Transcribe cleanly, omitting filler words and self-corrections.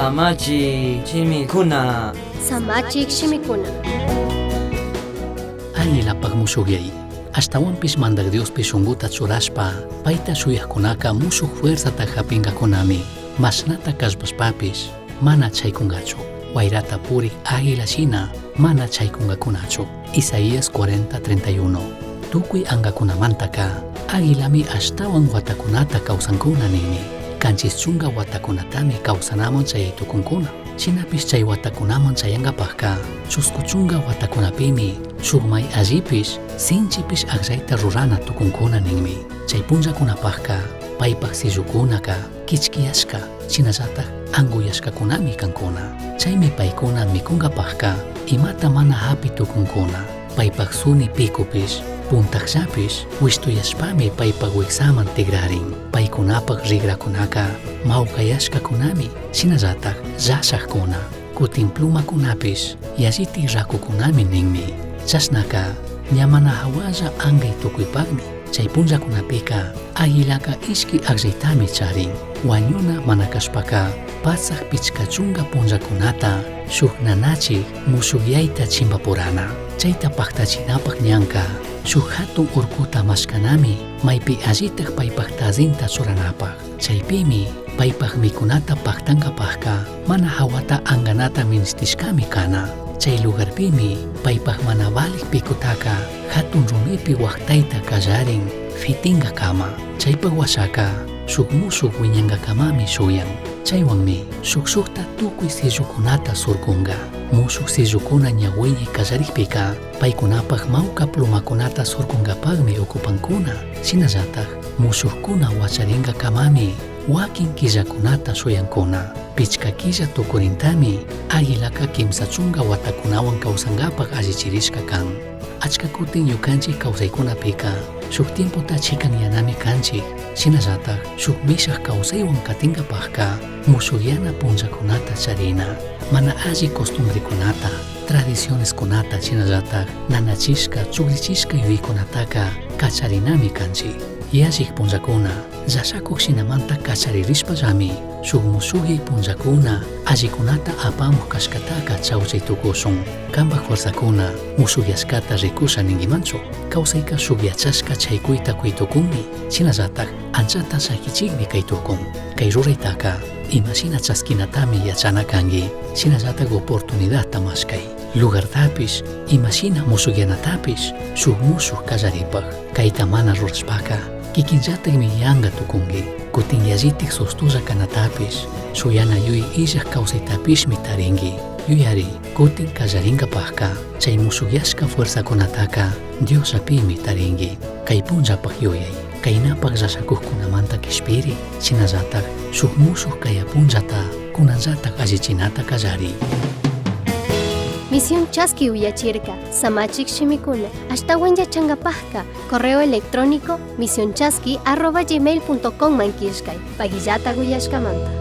Samachi chimikuna. Samachik shimikuna. Añilapaq musuqyay. Ashtawanpish mandak Diospish shunquta churashpa, payta shuyaqkunaqa musuq fuerzata hapinqakunami. Mashnata kashpaspapish, mana chaykunqachu. Wayrata purik águila shina, mana chaykunqakunachu. Isaías 40:31. Tukuy anqakunamantaka, águilami ashtawan watakunata kawsankuna nimi. Kanchis chunqa watakunatami kawsanamun chayaytukunkuna. Shinapish chay watakunaman chayanqapaqqa, chusku chunqa watakunapimi, shuqmay allipish, sinchipish aqllayta rurana tukunkuna ninmi. Chay punllakunapaqqa, paypaq sillukunaqa, kichkiyashka, shinallataq anguyashkakunami kankuna. Chaymi paykuna mikunqapaqqa, imata mana hapi tukunkuna. Paypaq suni pikupish, puntaqllapish, wishtuyashpami paypaq wiksaman tigrarin. Paykunapaq rigrakunaqa, mawqayashkakunami, shinallataq llashaqkuna. Kutin plumakunapish, yalliti rakukunami ninmi. Chasnaqa, ñamana hawalla angay tukuypaqmi. Chay punllakunapika, aguilaqa ishki aqllaytami charin. Wañuna mana kashpaqa, pasaq pichka chunqa punllakunata, shuk nanachik musuqyayta chimpapurana. Chayta paqtachinapaq ñanqa, shuk hatun urkuta mashkanami, maypi allitaq paypaq tazinta churanapaq. Chaypimi, paypaq mikunata paqtanqapaqqa, mana hawata anganata ministishkami kana. Chay lugarpimi, paypaq mana balik pikutaqa, hatun rumipi waqtayta kallarin, fitinga kama. Chaypaq washaqa, shuk musuq wiñanqakamami shuyan. Chaywanmi, shukta tukuy sillukunata surkunqa. Musuq sillukuna ñawiñi kallarikpika, paykunapaq mawka plumakunata surkunqapaqmi ukupankuna. Shinallataq, musuqkuna wacharinqakamami, wakin killakunata shuyankuna. Pichka killa tukurintami, aguilaqa kimsa chunqa watakunawan kawsanqapaq allichirishka kan. Achka kutin ñukanchik kawsaykunapika, shuk tiemputa chikanyanami kanchik. Shinallataq, shuk mishaq kawsaywan katinqapaqqa, musuqyana punllakunata charina. Mana alli costumbrekunata, tradicioneskunata shinallataq, nanachishka, chukrichishka yuykunataqa, kacharinami kanchik. Yallik punllakuna, llashakuk shinamanta kacharirishpallami, shuk musuqyay punllakuna, allikunata apamuq kashkataqa chawchaytukusun. Kanpaq fuerzakuna, musuqyashkata rikusha ningimanchu. Kawsayqa shuk yachashka chaykuyta kuytukunmi, shinallataq anchata llakichikmi kaytukun. Kay ruraytaqa, imashina chaskinatami yachana kanki, shinallataq oportunidadta mashkay. Lugartapish, imashina musuqyanatapish, shuk musuq kallaripaq. Kayta mana rurashpaqa, kikinllatakmi yanqa tukunki. Kutin yallitik sustulla kanatapish, shuyana yuy illaq kawsaytapishmi tarinki. Yuyari, kutin kallarinqapaqqa, chay musuqyashka fuerzakunataqa, Diosapimi tarinki. Kay punllapaq yuyay, kaynapaq llashakukkunamanta kishpiri, shinallataq, shuk musuq kaya punllata, kunallataq allichinata kallari. Misión Chasqui Uyachirka, Samachik Shimikuna, ashtawan yachangapajka, correo electrónico misionchasqui@gmail.com mankishkay, pagillata guyashkamanta.